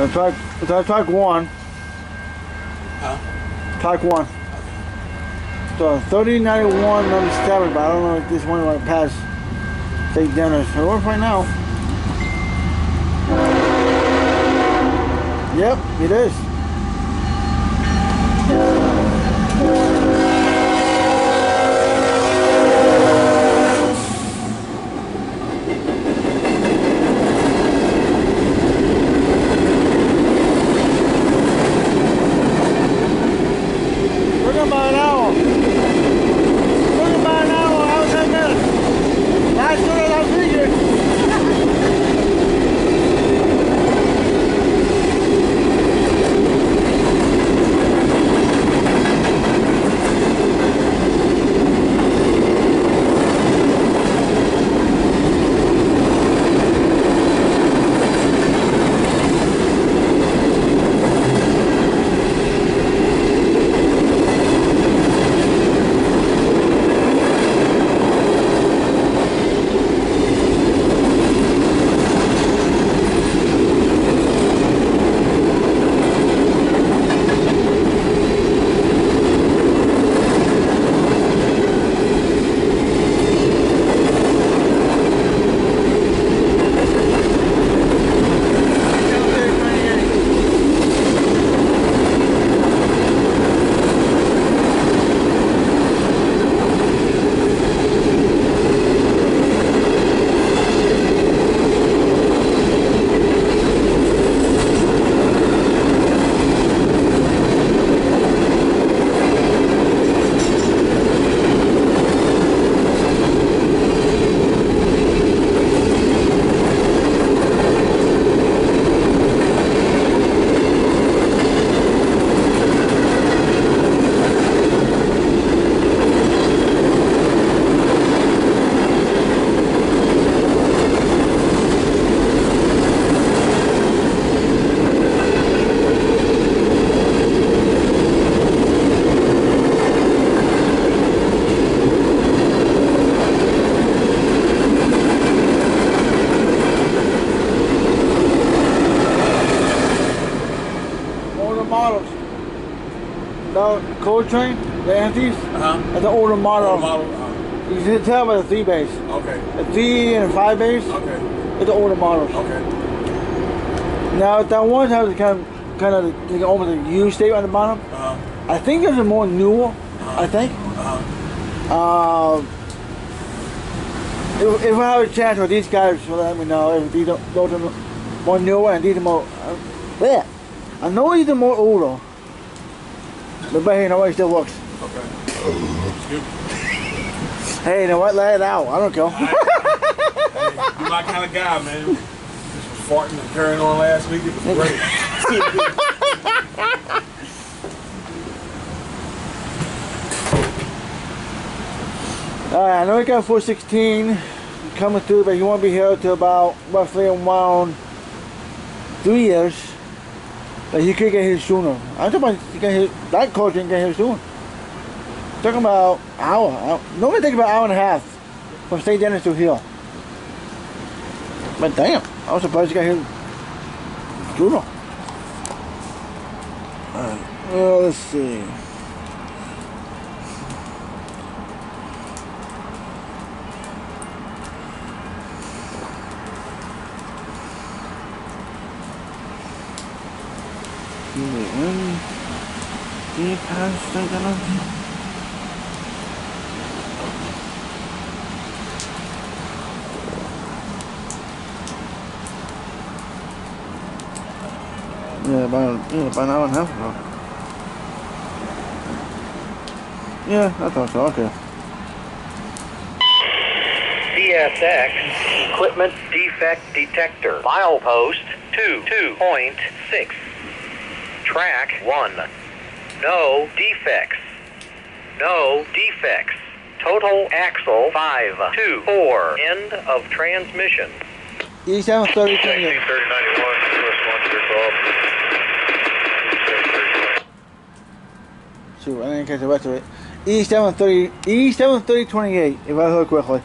So track 1. Huh? Track 1. So 3091 number 7, but I don't know if this one might pass state dinners. So we'll find out. Yep, it is. Coal train, the empties, that's the older model. You can tell by the 3 base. Okay. The 3 and 5 base. Okay. It's the older models. Okay. Now that one has kind of like almost a U shape on the bottom. I think there's a more newer. I think. If I have a chance with these guys, so let me know if these are more newer and these are more. Yeah, I know these are more older. But hey, you know what? It still works. Okay. Hey, you know what? Let it out. I don't care. Hey, you're my kind of guy, man. Just was farting and carrying on last week. It was great. Alright, I know we got 416 coming through, but he won't be here till about roughly around 3 years. But he could get here sooner. I'm talking about that coach can get here soon. Talking about hour. Normally it takes about an hour and a half from St. Dennis to here. But damn, I was surprised he got here sooner. Well, let's see. Yeah, about an hour and a half ago. Yeah, I thought so. Okay. CSX Equipment Defect Detector. Milepost 2.6. Track 1. No defects. No defects. Total axle 524. End of transmission. E730-28. Shoot, I didn't catch the rest of it. E730-28, if I heard correctly.